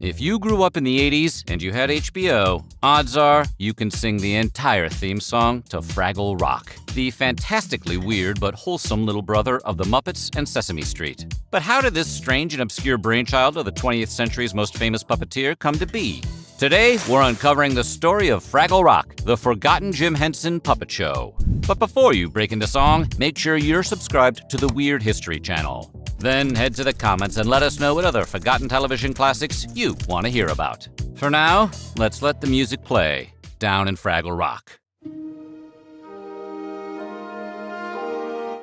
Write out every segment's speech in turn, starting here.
If you grew up in the 80s and you had HBO, odds are you can sing the entire theme song to Fraggle Rock, the fantastically weird but wholesome little brother of the Muppets and Sesame Street. But how did this strange and obscure brainchild of the 20th century's most famous puppeteer come to be? Today, we're uncovering the story of Fraggle Rock, the forgotten Jim Henson puppet show. But before you break into song, make sure you're subscribed to the Weird History channel. Then head to the comments and let us know what other forgotten television classics you want to hear about. For now, let's let the music play down in Fraggle Rock.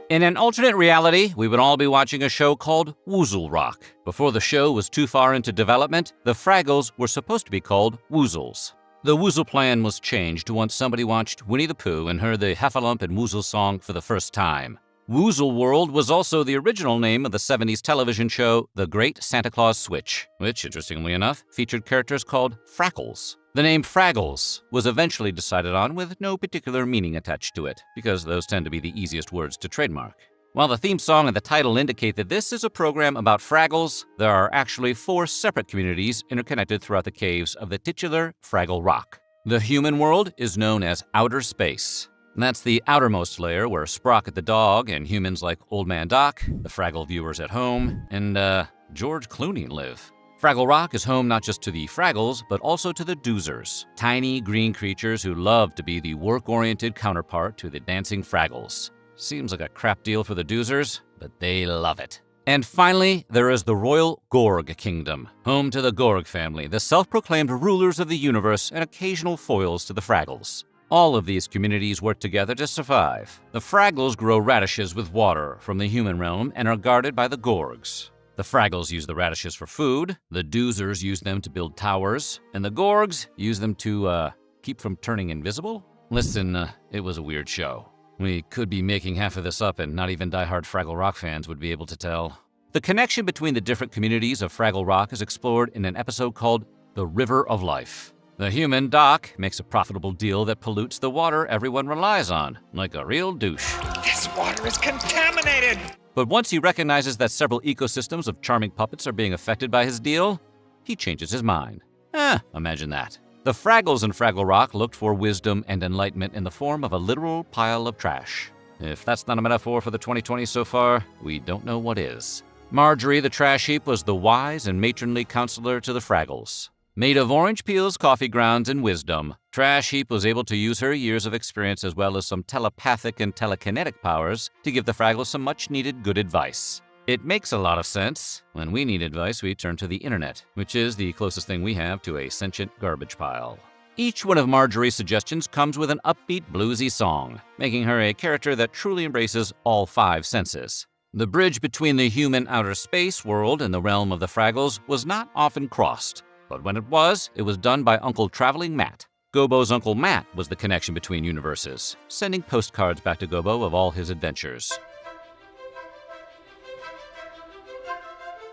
In an alternate reality, we would all be watching a show called Woozle Rock. Before the show was too far into development, the Fraggles were supposed to be called Woozles. The Woozle plan was changed once somebody watched Winnie the Pooh and heard the Heffalump and Woozle song for the first time. Woozle World was also the original name of the 70s television show The Great Santa Claus Switch, which, interestingly enough, featured characters called Frackles. The name Fraggles was eventually decided on with no particular meaning attached to it, because those tend to be the easiest words to trademark. While the theme song and the title indicate that this is a program about Fraggles, there are actually 4 separate communities interconnected throughout the caves of the titular Fraggle Rock. The human world is known as outer space. That's the outermost layer where Sprocket the dog and humans like Old Man Doc, the Fraggle viewers at home, and George Clooney live. Fraggle Rock is home not just to the Fraggles, but also to the Doozers, tiny green creatures who love to be the work-oriented counterpart to the dancing Fraggles. Seems like a crap deal for the Doozers, but they love it. And finally, there is the Royal Gorg Kingdom, home to the Gorg family, the self-proclaimed rulers of the universe and occasional foils to the Fraggles. All of these communities work together to survive. The Fraggles grow radishes with water from the human realm and are guarded by the Gorgs. The Fraggles use the radishes for food, the Doozers use them to build towers, and the Gorgs use them to, keep from turning invisible? Listen, it was a weird show. We could be making half of this up and not even die-hard Fraggle Rock fans would be able to tell. The connection between the different communities of Fraggle Rock is explored in an episode called The River of Life. The human, Doc, makes a profitable deal that pollutes the water everyone relies on, like a real douche. This water is contaminated! But once he recognizes that several ecosystems of charming puppets are being affected by his deal, he changes his mind. Imagine that. The Fraggles in Fraggle Rock looked for wisdom and enlightenment in the form of a literal pile of trash. If that's not a metaphor for the 2020s so far, we don't know what is. Marjorie the trash heap was the wise and matronly counselor to the Fraggles. Made of orange peels, coffee grounds, and wisdom, Trash Heap was able to use her years of experience as well as some telepathic and telekinetic powers to give the Fraggles some much-needed good advice. It makes a lot of sense. When we need advice, we turn to the internet, which is the closest thing we have to a sentient garbage pile. Each one of Marjorie's suggestions comes with an upbeat, bluesy song, making her a character that truly embraces all 5 senses. The bridge between the human outer space world and the realm of the Fraggles was not often crossed. But when it was done by Uncle Traveling Matt. Gobo's Uncle Matt was the connection between universes, sending postcards back to Gobo of all his adventures.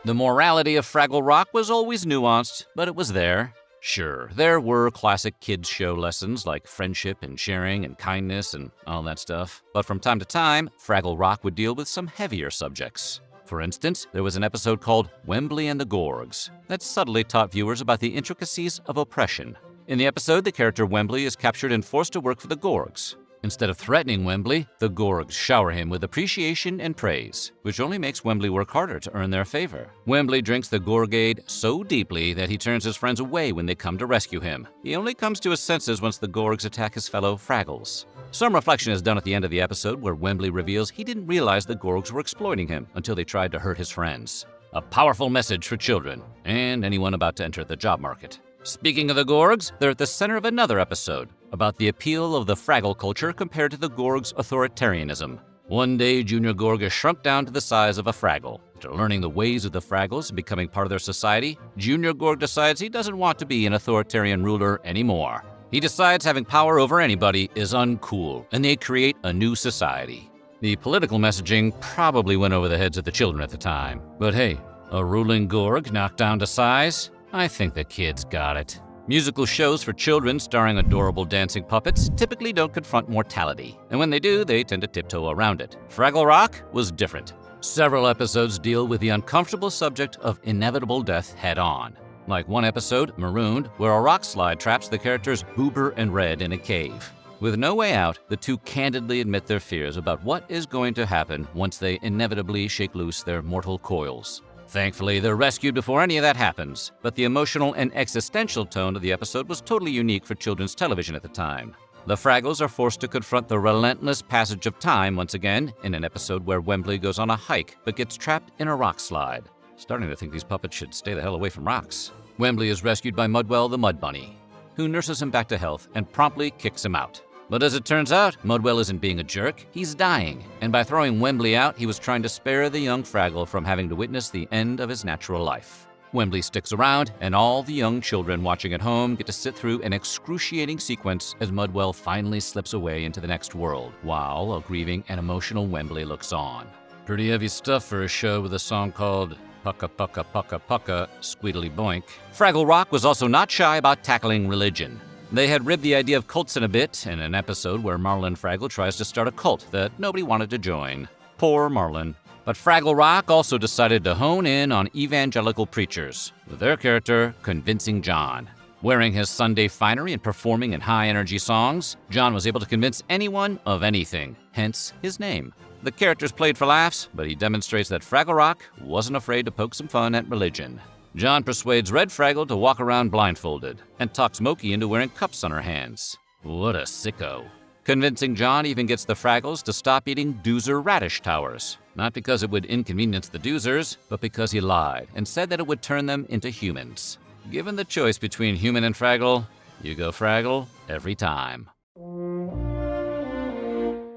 The morality of Fraggle Rock was always nuanced, but it was there. Sure, there were classic kids' show lessons like friendship and sharing and kindness and all that stuff. But from time to time, Fraggle Rock would deal with some heavier subjects. For instance, there was an episode called Wembley and the Gorgs that subtly taught viewers about the intricacies of oppression. In the episode, the character Wembley is captured and forced to work for the Gorgs. Instead of threatening Wembley, the Gorgs shower him with appreciation and praise, which only makes Wembley work harder to earn their favor. Wembley drinks the Gorgade so deeply that he turns his friends away when they come to rescue him. He only comes to his senses once the Gorgs attack his fellow Fraggles. Some reflection is done at the end of the episode where Wembley reveals he didn't realize the Gorgs were exploiting him until they tried to hurt his friends. A powerful message for children and anyone about to enter the job market. Speaking of the Gorgs, they're at the center of another episode about the appeal of the Fraggle culture compared to the Gorgs' authoritarianism. One day, Junior Gorg is shrunk down to the size of a Fraggle. After learning the ways of the Fraggles and becoming part of their society, Junior Gorg decides he doesn't want to be an authoritarian ruler anymore. He decides having power over anybody is uncool, and they create a new society. The political messaging probably went over the heads of the children at the time. But hey, a ruling Gorg knocked down to size? I think the kids got it. Musical shows for children starring adorable dancing puppets typically don't confront mortality, and when they do, they tend to tiptoe around it. Fraggle Rock was different. Several episodes deal with the uncomfortable subject of inevitable death head-on. Like one episode, Marooned, where a rock slide traps the characters Boober and Red in a cave. With no way out, the two candidly admit their fears about what is going to happen once they inevitably shake loose their mortal coils. Thankfully, they're rescued before any of that happens, but the emotional and existential tone of the episode was totally unique for children's television at the time. The Fraggles are forced to confront the relentless passage of time once again in an episode where Wembley goes on a hike but gets trapped in a rock slide. Starting to think these puppets should stay the hell away from rocks. Wembley is rescued by Mudwell the Mud Bunny, who nurses him back to health and promptly kicks him out. But as it turns out, Mudwell isn't being a jerk, he's dying, and by throwing Wembley out, he was trying to spare the young Fraggle from having to witness the end of his natural life. Wembley sticks around, and all the young children watching at home get to sit through an excruciating sequence as Mudwell finally slips away into the next world, while a grieving and emotional Wembley looks on. Pretty heavy stuff for a show with a song called Pucka Pucka Pucka Pucka Squeedly Boink. Fraggle Rock was also not shy about tackling religion. They had ribbed the idea of cults in a bit in an episode where Marlin Fraggle tries to start a cult that nobody wanted to join. Poor Marlin. But Fraggle Rock also decided to hone in on evangelical preachers, with their character, Convincing John. Wearing his Sunday finery and performing in high-energy songs, John was able to convince anyone of anything, hence his name. The character's played for laughs, but he demonstrates that Fraggle Rock wasn't afraid to poke some fun at religion. John persuades Red Fraggle to walk around blindfolded, and talks Moki into wearing cups on her hands. What a sicko. Convincing John even gets the Fraggles to stop eating Doozer radish towers. Not because it would inconvenience the Doozers, but because he lied and said that it would turn them into humans. Given the choice between human and Fraggle, you go Fraggle every time.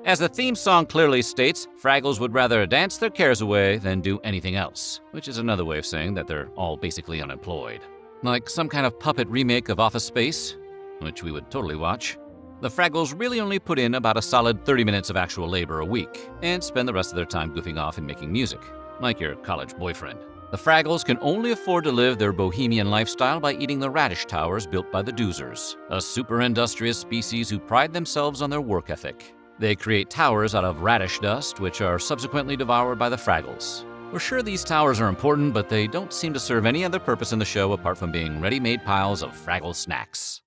As the theme song clearly states, Fraggles would rather dance their cares away than do anything else, which is another way of saying that they're all basically unemployed. Like some kind of puppet remake of Office Space, which we would totally watch, the Fraggles really only put in about a solid 30 minutes of actual labor a week and spend the rest of their time goofing off and making music, like your college boyfriend. The Fraggles can only afford to live their bohemian lifestyle by eating the radish towers built by the Doozers, a super industrious species who pride themselves on their work ethic. They create towers out of radish dust, which are subsequently devoured by the Fraggles. We're sure these towers are important, but they don't seem to serve any other purpose in the show apart from being ready-made piles of Fraggle snacks.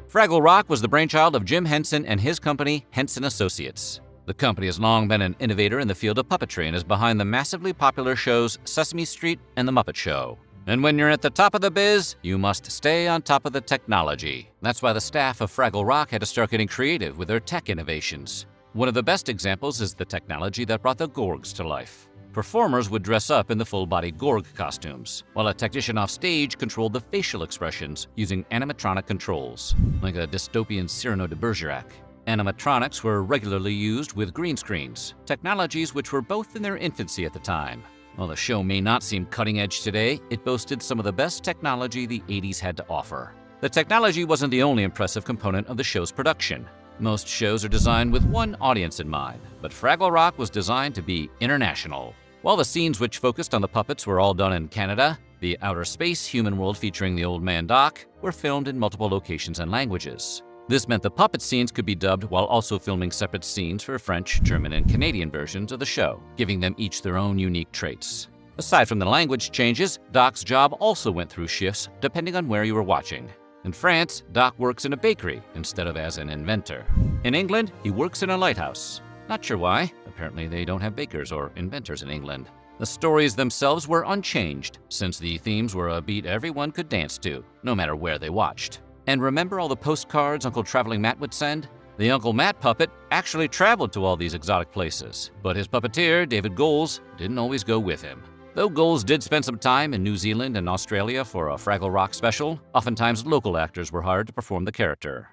Fraggle Rock was the brainchild of Jim Henson and his company, Henson Associates. The company has long been an innovator in the field of puppetry and is behind the massively popular shows Sesame Street and The Muppet Show. And when you're at the top of the biz, you must stay on top of the technology. That's why the staff of Fraggle Rock had to start getting creative with their tech innovations. One of the best examples is the technology that brought the Gorgs to life. Performers would dress up in the full-body Gorg costumes, while a technician off stage controlled the facial expressions using animatronic controls, like a dystopian Cyrano de Bergerac. Animatronics were regularly used with green screens, technologies which were both in their infancy at the time. While the show may not seem cutting-edge today, it boasted some of the best technology the 80s had to offer. The technology wasn't the only impressive component of the show's production. Most shows are designed with one audience in mind, but Fraggle Rock was designed to be international. While the scenes which focused on the puppets were all done in Canada, the outer space human world featuring the Old Man Doc were filmed in multiple locations and languages. This meant the puppet scenes could be dubbed while also filming separate scenes for French, German, and Canadian versions of the show, giving them each their own unique traits. Aside from the language changes, Doc's job also went through shifts depending on where you were watching. In France, Doc works in a bakery instead of as an inventor. In England, he works in a lighthouse. Not sure why. Apparently they don't have bakers or inventors in England. The stories themselves were unchanged, since the themes were a beat everyone could dance to, no matter where they watched. And remember all the postcards Uncle Traveling Matt would send? The Uncle Matt puppet actually traveled to all these exotic places, but his puppeteer, David Goles, didn't always go with him. Though Goles did spend some time in New Zealand and Australia for a Fraggle Rock special, oftentimes local actors were hired to perform the character.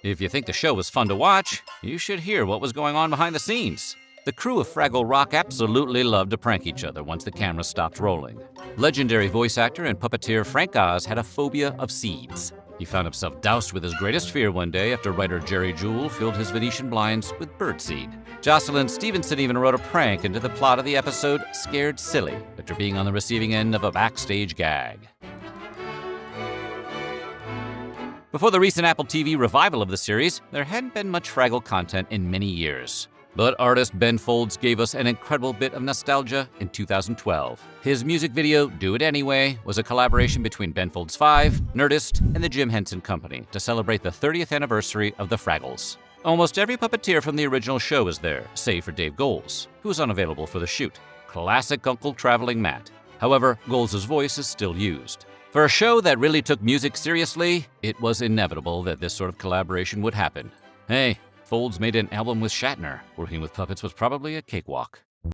If you think the show was fun to watch, you should hear what was going on behind the scenes. The crew of Fraggle Rock absolutely loved to prank each other once the camera stopped rolling. Legendary voice actor and puppeteer Frank Oz had a phobia of seeds. He found himself doused with his greatest fear one day after writer Jerry Jewell filled his Venetian blinds with birdseed. Jocelyn Stevenson even wrote a prank into the plot of the episode Scared Silly after being on the receiving end of a backstage gag. Before the recent Apple TV revival of the series, there hadn't been much Fraggle content in many years. But artist Ben Folds gave us an incredible bit of nostalgia in 2012. His music video, Do It Anyway, was a collaboration between Ben Folds 5, Nerdist, and the Jim Henson Company to celebrate the 30th anniversary of the Fraggles. Almost every puppeteer from the original show is there, save for Dave Goelz, who was unavailable for the shoot. Classic Uncle Traveling Matt. However, Goelz's voice is still used. For a show that really took music seriously, it was inevitable that this sort of collaboration would happen. Hey, Folds made an album with Shatner. Working with puppets was probably a cakewalk.